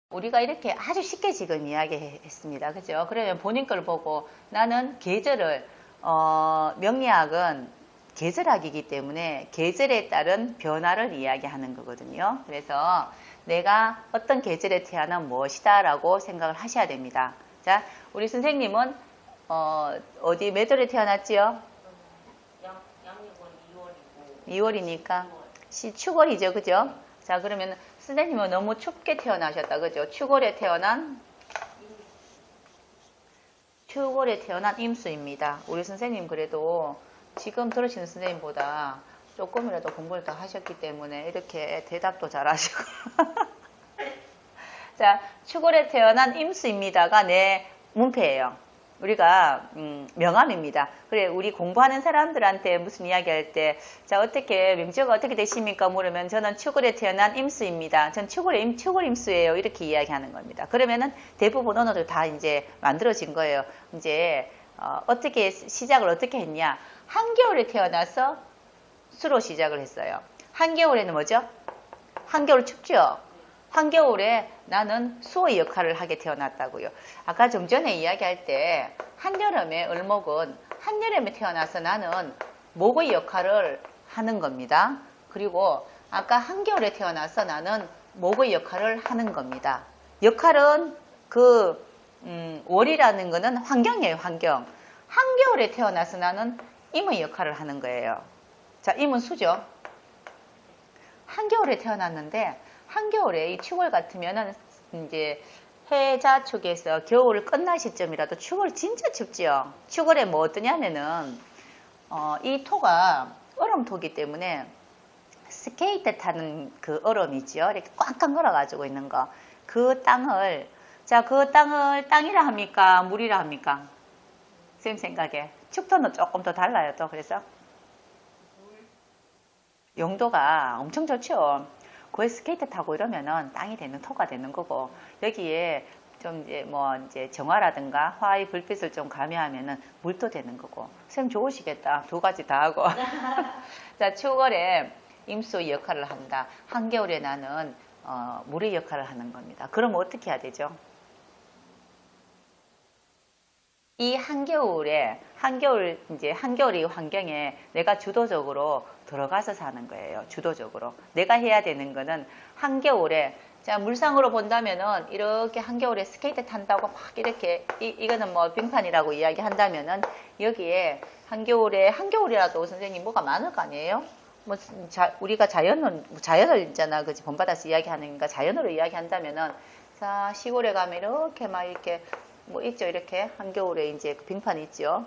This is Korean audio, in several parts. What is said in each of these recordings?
우리가 이렇게 아주 쉽게 지금 이야기했습니다. 그죠? 그러면 본인 걸 보고 나는 계절을, 명리학은 계절학이기 때문에 계절에 따른 변화를 이야기하는 거거든요. 그래서 내가 어떤 계절에 태어난 무엇이다 라고 생각을 하셔야 됩니다. 자, 우리 선생님은, 어디 몇 월에 태어났지요? 양력은 2월이고 2월이니까 축월이죠. 그죠? 자, 그러면 선생님은 너무 춥게 태어나셨다. 그죠? 축월에 태어난 임수입니다. 우리 선생님 그래도 지금 들으시는 선생님보다 조금이라도 공부를 더 하셨기 때문에 이렇게 대답도 잘하시고 자, 축월에 태어난 임수입니다가 내 문패예요. 우리가 명함입니다. 그래, 우리 공부하는 사람들한테 무슨 이야기할 때, 자, 어떻게 명제가 어떻게 되십니까? 물으면 저는 축월에 태어난 임수입니다. 전 축월 임수예요. 이렇게 이야기하는 겁니다. 그러면은 대부분 언어들 다 이제 만들어진 거예요. 이제 어떻게 시작을 어떻게 했냐? 한겨울에 태어나서 수로 시작을 했어요. 한겨울에는 뭐죠? 한겨울 춥죠? 한겨울에 나는 수의 역할을 하게 태어났다고요. 아까 좀 전에 이야기할 때 한여름에 을목은 한여름에 태어나서 나는 목의 역할을 하는 겁니다. 그리고 아까 한겨울에 태어나서 나는 목의 역할을 하는 겁니다. 역할은 월이라는 거는 환경이에요. 환경. 한겨울에 태어나서 나는 임의 역할을 하는 거예요. 자, 임은 수죠. 한겨울에 태어났는데 한겨울에 이 축월 같으면은 이제 해자 쪽에서 겨울 끝날 시점이라도 축월 진짜 춥죠. 축월에 뭐 어떠냐면은 이 토가 얼음토기 때문에 스케이트 타는 그 얼음이죠. 이렇게 꽉꽉 얼어가지고 있는 거. 그 땅을 땅이라 합니까? 물이라 합니까? 선생님 생각에 춥도는 조금 더 달라요. 또 그래서 용도가 엄청 좋죠. 거기 스케이트 타고 이러면은 땅이 되는 토가 되는 거고 여기에 좀 이제 정화라든가 화의 불빛을 좀 가미하면은 물도 되는 거고 선생님 좋으시겠다. 두 가지 다 하고 자, 축월에 임수의 역할을 한다. 한겨울에 나는 물의 역할을 하는 겁니다. 그럼 어떻게 해야 되죠? 이 한겨울의 환경에 내가 주도적으로 들어가서 사는 거예요. 주도적으로. 내가 해야 되는 거는 한겨울에, 자, 물상으로 본다면은 이렇게 한겨울에 스케이트 탄다고 막 이렇게, 이거는 뭐 빙판이라고 이야기 한다면은 여기에 한겨울이라도 선생님 뭐가 많을 거 아니에요? 우리가 자연을 있잖아. 그지? 본받아서 이야기하는 거 자연으로 이야기한다면은, 자, 시골에 가면 이렇게 막 이렇게 뭐 있죠. 이렇게 한겨울에 이제 빙판이 있죠.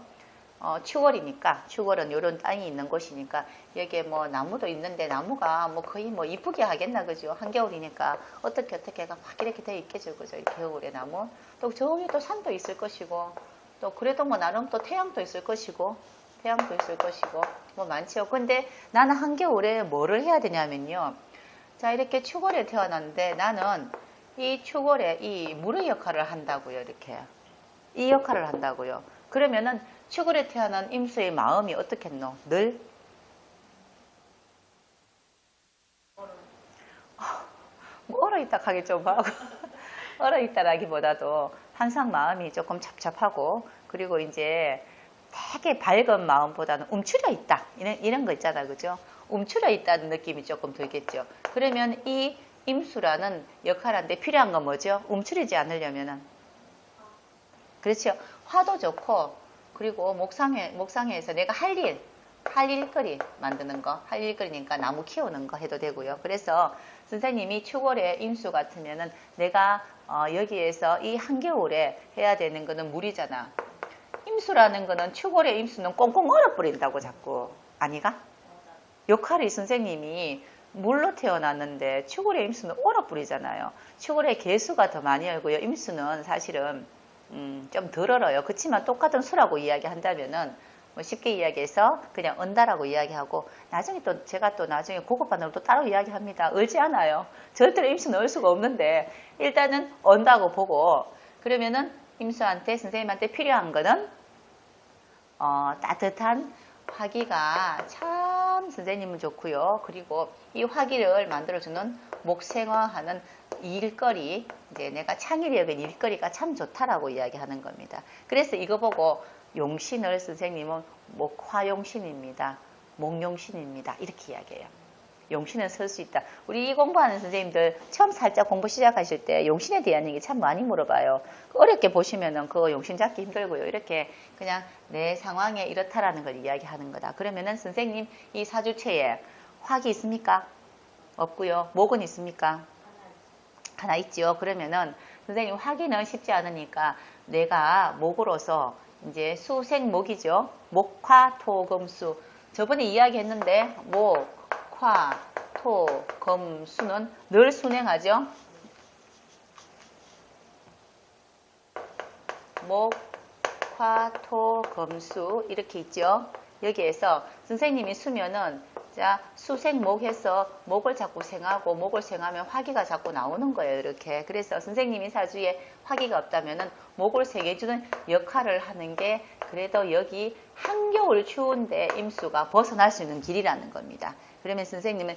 축월은 이런 땅이 있는 곳이니까 여기에 뭐 나무도 있는데 나무가 뭐 거의 뭐 이쁘게 하겠나 그죠? 한겨울이니까 어떻게 막 이렇게 돼 있겠죠. 그죠? 겨울에 나무. 또 저기 또 산도 있을 것이고 또 그래도 뭐 나름 또 태양도 있을 것이고 뭐 많죠. 근데 나는 한겨울에 뭐를 해야 되냐면요. 자, 이렇게 축월에 태어났는데 나는 이 축월에 이 물의 역할을 한다고요. 이렇게. 이 역할을 한다고요. 그러면은 축월에 태어난 임수의 마음이 어떻겠노? 늘? 뭐 얼어있다 하기 좀 하고 얼어있다라기보다도 항상 마음이 조금 찹찹하고 그리고 이제 되게 밝은 마음보다는 움츠려 있다. 이런 거 있잖아. 그죠? 움츠려 있다는 느낌이 조금 들겠죠. 그러면 이 임수라는 역할한테 필요한 건 뭐죠? 움츠리지 않으려면은. 그렇죠. 화도 좋고, 그리고 목상회에서 내가 할 일거리 만드는 거, 할 일거리니까 나무 키우는 거 해도 되고요. 그래서 선생님이 축월의 임수 같으면은 내가 여기에서 이 한겨울에 해야 되는 거는 물이잖아. 임수라는 거는 축월의 임수는 꽁꽁 얼어버린다고 자꾸. 아니가? 역할이 선생님이 물로 태어났는데 축월의 임수는 얼어버리잖아요. 축월의 개수가 더 많이 얼고요. 임수는 사실은 좀 덜 얼어요. 그렇지만 똑같은 수라고 이야기한다면은 뭐 쉽게 이야기해서 그냥 언다라고 이야기하고 나중에 또 제가 또 나중에 고급반으로 또 따로 이야기합니다. 얼지 않아요. 절대로 임수는 얼 수가 없는데 일단은 언다고 보고 그러면은 임수한테 선생님한테 필요한 거는 따뜻한 화기가 참 선생님은 좋고요. 그리고 이 화기를 만들어주는 목생화하는 일거리, 이제 내가 창의력은 일거리가 참 좋다라고 이야기하는 겁니다. 그래서 이거 보고 용신을 선생님은 목화용신입니다. 목용신입니다. 이렇게 이야기해요. 용신은 설 수 있다. 우리 이 공부하는 선생님들 처음 살짝 공부 시작하실 때 용신에 대한 얘기 참 많이 물어봐요. 어렵게 보시면은 그거 용신 잡기 힘들고요. 이렇게 그냥 내 상황에 이렇다라는 걸 이야기하는 거다. 그러면은 선생님 이 사주체에 화기 있습니까? 없고요. 목은 있습니까? 하나 있죠. 그러면은 선생님 화기는 쉽지 않으니까 내가 목으로서 이제 수생목이죠. 목화토금수. 저번에 이야기했는데 목, 화, 토, 금, 수는 늘 순행하죠. 목, 화, 토, 금, 수 이렇게 있죠. 여기에서 선생님이 수면은 자 수생목해서 목을 자꾸 생하고 목을 생하면 화기가 자꾸 나오는 거예요. 이렇게. 그래서 선생님이 사주에 화기가 없다면은 목을 생해주는 역할을 하는 게 그래도 여기 한겨울 추운데 임수가 벗어날 수 있는 길이라는 겁니다. 그러면 선생님은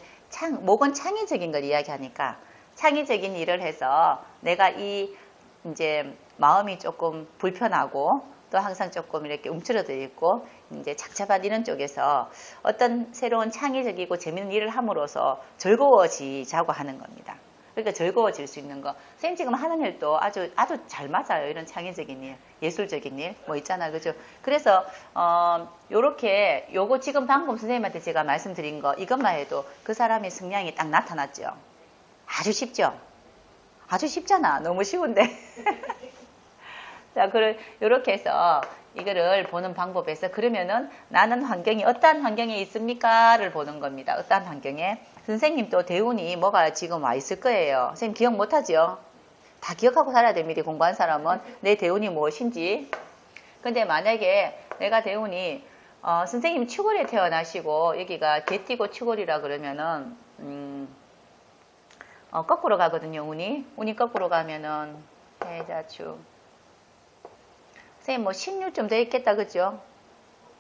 목은 창의적인 걸 이야기하니까 창의적인 일을 해서 내가 이 이제 마음이 조금 불편하고 또 항상 조금 이렇게 움츠러져 있고 이제 착잡한 이런 쪽에서 어떤 새로운 창의적이고 재밌는 일을 함으로써 즐거워지자고 하는 겁니다. 그러니까 즐거워질 수 있는 거. 선생님 지금 하는 일도 아주 잘 맞아요. 이런 창의적인 일, 예술적인 일, 뭐 있잖아요. 그죠? 그래서, 요렇게, 요거 지금 방금 선생님한테 제가 말씀드린 거, 이것만 해도 그 사람의 성향이 딱 나타났죠. 아주 쉽죠? 아주 쉽잖아. 너무 쉬운데. 자, 요렇게 해서 이거를 보는 방법에서 그러면은 나는 환경이 어떠한 환경에 있습니까?를 보는 겁니다. 어떠한 환경에. 선생님도 대운이 뭐가 지금 와 있을 거예요. 선생님 기억 못하죠? 다 기억하고 살아야 됩니다. 공부한 사람은 내 대운이 무엇인지. 근데 만약에 내가 대운이 선생님 축월에 태어나시고 여기가 개띠고 축월이라 그러면은 거꾸로 가거든요. 운이 거꾸로 가면은 해자축 선생님 뭐 신유쯤 돼 있겠다. 그죠?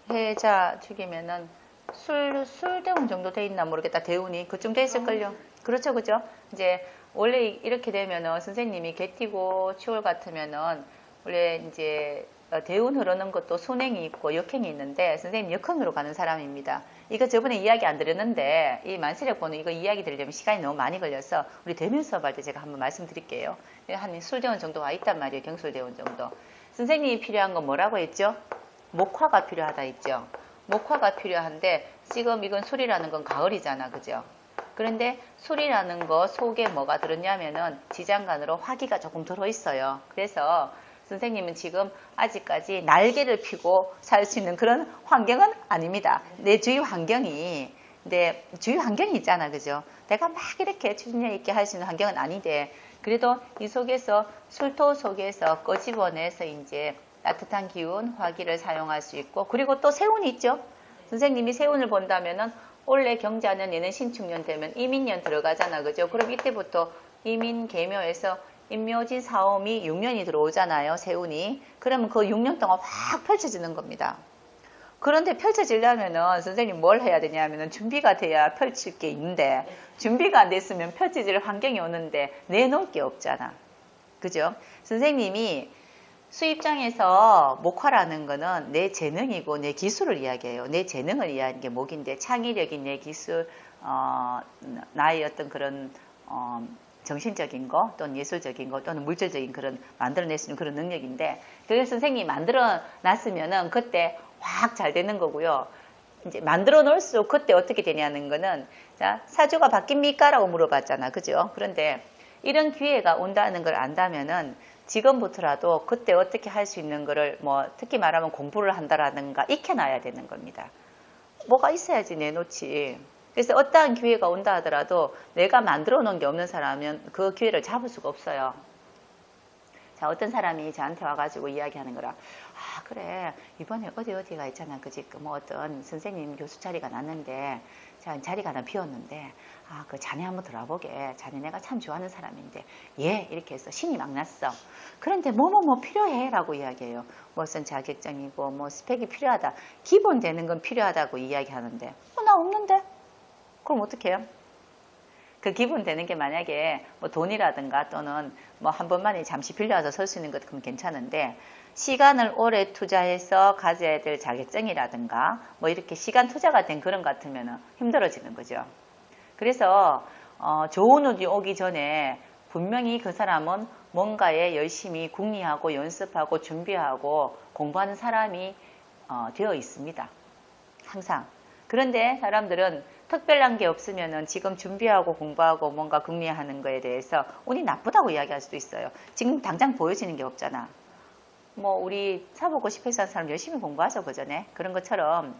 해자축이면은 술대운 정도 돼 있나 모르겠다. 대운이 그쯤 돼 있을걸요. 그렇죠. 그죠? 이제 원래 이렇게 되면은 선생님이 개띠고 축월 같으면은 원래 이제 대운 흐르는 것도 순행이 있고 역행이 있는데 선생님 역행으로 가는 사람입니다. 이거 저번에 이야기 안 드렸는데 이 만세력 번호 이거 이야기 드리려면 시간이 너무 많이 걸려서 우리 대면 수업할 때 제가 한번 말씀드릴게요. 한 술대운 정도 와 있단 말이에요. 경술대운 정도. 선생님이 필요한 건 뭐라고 했죠? 목화가 필요하다 했죠. 목화가 필요한데 지금 이건 술이라는 건 가을이잖아. 그죠? 그런데 술이라는 거 속에 뭐가 들었냐면은 지장간으로 화기가 조금 들어있어요. 그래서 선생님은 지금 아직까지 날개를 펴고 살 수 있는 그런 환경은 아닙니다. 내 주위 환경이 있잖아. 그죠? 내가 막 이렇게 추진력 있게 할 수 있는 환경은 아닌데 그래도 이 속에서 술토 속에서 꺼집어내서 이제 따뜻한 기운, 화기를 사용할 수 있고 그리고 또 세운이 있죠. 선생님이 세운을 본다면은 원래 경자년 얘는 신축년 되면 이민년 들어가잖아. 그죠? 그럼 이때부터 이민, 계묘에서 임묘진, 사오미 6년이 들어오잖아요. 세운이. 그러면 그 6년 동안 확 펼쳐지는 겁니다. 그런데 펼쳐지려면은 선생님 뭘 해야 되냐면은 준비가 돼야 펼칠 게 있는데 준비가 안 됐으면 펼쳐질 환경이 오는데 내놓을 게 없잖아. 그죠? 선생님이 수입장에서 목화라는 거는 내 재능이고 내 기술을 이야기해요. 내 재능을 이야기하는 게 목인데 창의력인 내 기술, 나의 어떤 그런 정신적인 거 또는 예술적인 거 또는 물질적인 그런 만들어낼 수 있는 그런 능력인데 그걸 선생님이 만들어 놨으면은 그때 확 잘 되는 거고요. 이제 만들어 놓을수록 그때 어떻게 되냐는 거는 자, 사주가 바뀝니까? 라고 물어봤잖아. 그죠? 그런데 이런 기회가 온다는 걸 안다면은 지금부터라도 그때 어떻게 할 수 있는 거를 뭐 특히 말하면 공부를 한다라든가 익혀놔야 되는 겁니다. 뭐가 있어야지 내놓지. 그래서 어떠한 기회가 온다 하더라도 내가 만들어 놓은 게 없는 사람은 그 기회를 잡을 수가 없어요. 자, 어떤 사람이 저한테 와가지고 이야기하는 거라. 아, 그래. 이번에 어디가 있잖아. 그지? 뭐 어떤 선생님 교수 자리가 났는데, 자, 자리가 하나 비었는데, 아, 그 자네 한번 들어보게. 자네 내가 참 좋아하는 사람인데, 예, 이렇게 해서 신이 막 났어. 그런데 뭐 필요해. 라고 이야기해요. 무슨 자격증이고, 뭐 스펙이 필요하다. 기본 되는 건 필요하다고 이야기하는데, 나 없는데? 그럼 어떡해요? 그 기분 되는 게 만약에 뭐 돈이라든가 또는 뭐 한 번만에 잠시 빌려와서 설 수 있는 것 그럼 괜찮은데 시간을 오래 투자해서 가져야 될 자격증이라든가 뭐 이렇게 시간 투자가 된 그런 것 같으면 힘들어지는 거죠. 그래서 좋은 운이 오기 전에 분명히 그 사람은 뭔가에 열심히 궁리하고 연습하고 준비하고 공부하는 사람이 되어 있습니다. 항상. 그런데 사람들은 특별한 게 없으면은 지금 준비하고 공부하고 뭔가 궁리하는 거에 대해서 운이 나쁘다고 이야기할 수도 있어요. 지금 당장 보여지는 게 없잖아. 뭐 우리 사보고 싶어서 하는 사람 열심히 공부하죠, 그전에. 그런 것처럼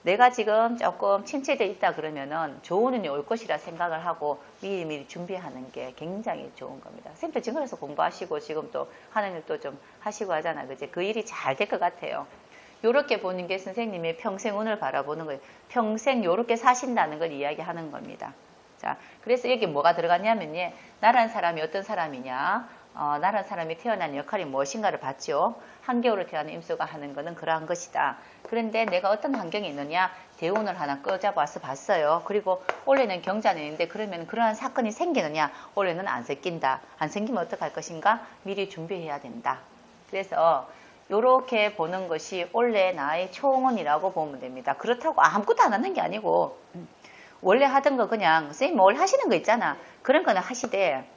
내가 지금 조금 침체되어 있다 그러면은 좋은 운이 올 것이라 생각을 하고 미리미리 준비하는 게 굉장히 좋은 겁니다. 선생님도 지금 그래서 공부하시고 지금 또 하는 일도 좀 하시고 하잖아, 그지? 그 일이 잘 될 것 같아요. 요렇게 보는 게 선생님의 평생 운을 바라보는 거예요. 평생 요렇게 사신다는 걸 이야기하는 겁니다. 자, 그래서 여기 뭐가 들어갔냐면요. 나라는 사람이 어떤 사람이냐? 나라는 사람이 태어난 역할이 무엇인가를 봤죠. 한겨울에 태어난 임수가 하는 것은 그러한 것이다. 그런데 내가 어떤 환경에 있느냐? 대운을 하나 끄잡아서 봤어요. 그리고 올해는 경자년인데 그러면 그러한 사건이 생기느냐? 올해는 안 생긴다. 안 생기면 어떡할 것인가? 미리 준비해야 된다. 그래서 요렇게 보는 것이 원래 나의 총운이라고 보면 됩니다. 그렇다고 아무것도 안 하는 게 아니고 원래 하던 거 그냥 선생님 뭘 하시는 거 있잖아. 그런 거는 하시되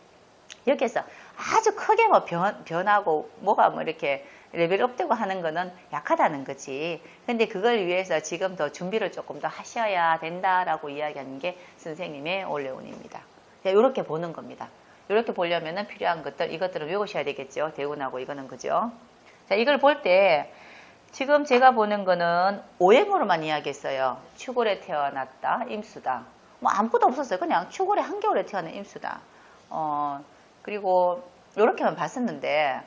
여기에서 아주 크게 뭐 변하고 뭐가 뭐 이렇게 레벨업되고 하는 거는 약하다는 거지. 근데 그걸 위해서 지금 더 준비를 조금 더 하셔야 된다라고 이야기하는 게 선생님의 원래운입니다. 이렇게 보는 겁니다. 이렇게 보려면은 필요한 것들 이것들을 외우셔야 되겠죠. 대운하고 이거는 그죠. 자, 이걸 볼 때 지금 제가 보는 거는 오행으로만 이야기했어요. 축월에 태어났다, 임수다. 뭐 아무것도 없었어요. 그냥 축월에 한겨울에 태어난 임수다. 그리고 이렇게만 봤었는데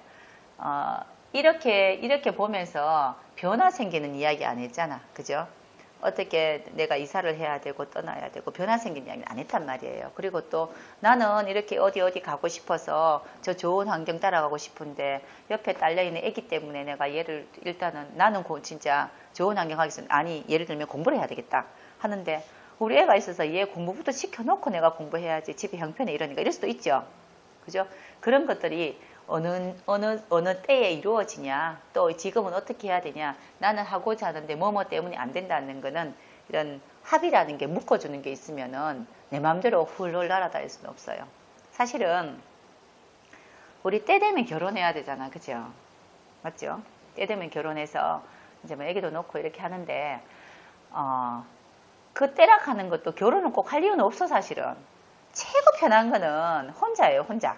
이렇게 보면서 변화 생기는 이야기 안 했잖아. 그죠? 어떻게 내가 이사를 해야 되고 떠나야 되고 변화 생긴 이야기는 안 했단 말이에요. 그리고 또 나는 이렇게 어디 가고 싶어서 저 좋은 환경 따라가고 싶은데 옆에 딸려있는 애기 때문에 내가 얘를 일단은 나는 진짜 좋은 환경 하기 위해서 아니 예를 들면 공부를 해야 되겠다 하는데 우리 애가 있어서 얘 공부부터 시켜놓고 내가 공부해야지 집이 형편에 이러니까 이럴 수도 있죠. 그죠? 그런 것들이 어느 때에 이루어지냐, 또 지금은 어떻게 해야 되냐, 나는 하고자 하는데 뭐뭐 때문에 안 된다는 거는 이런 합의라는 게 묶어주는 게 있으면은 내 마음대로 훌훌 날아다닐 수는 없어요. 사실은 우리 때 되면 결혼해야 되잖아. 그죠? 맞죠? 때 되면 결혼해서 이제 뭐 애기도 놓고 이렇게 하는데, 그 때락 하는 것도 결혼은 꼭 할 이유는 없어, 사실은. 최고 편한 거는 혼자예요, 혼자.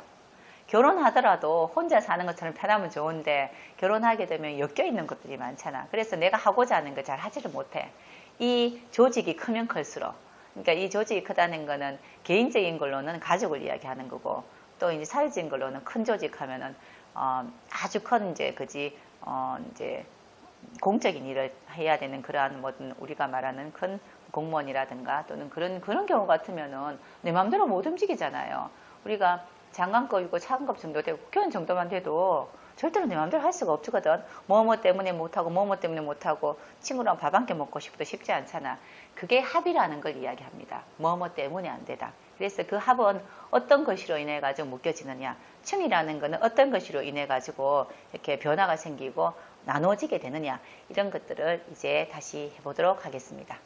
결혼하더라도 혼자 사는 것처럼 편하면 좋은데 결혼하게 되면 엮여있는 것들이 많잖아. 그래서 내가 하고자 하는 거 잘 하지를 못해. 이 조직이 크면 클수록. 그러니까 이 조직이 크다는 거는 개인적인 걸로는 가족을 이야기하는 거고 또 이제 사회적인 걸로는 큰 조직 하면은 아주 큰 이제 이제 공적인 일을 해야 되는 그러한 뭐든 우리가 말하는 큰 공무원이라든가 또는 그런 경우 같으면은 내 마음대로 못 움직이잖아요. 우리가 장관급이고 차관급 정도 되고 국회의원 정도만 돼도 절대로 내 마음대로 할 수가 없거든. 뭐뭐 때문에 못하고 뭐뭐 때문에 못하고 친구랑 밥 한 끼 먹고 싶어도 쉽지 않잖아. 그게 합이라는 걸 이야기합니다. 뭐뭐 때문에 안 되다. 그래서 그 합은 어떤 것으로 인해 가지고 묶여지느냐. 층이라는 거는 어떤 것으로 인해 가지고 이렇게 변화가 생기고 나눠지게 되느냐. 이런 것들을 이제 다시 해보도록 하겠습니다.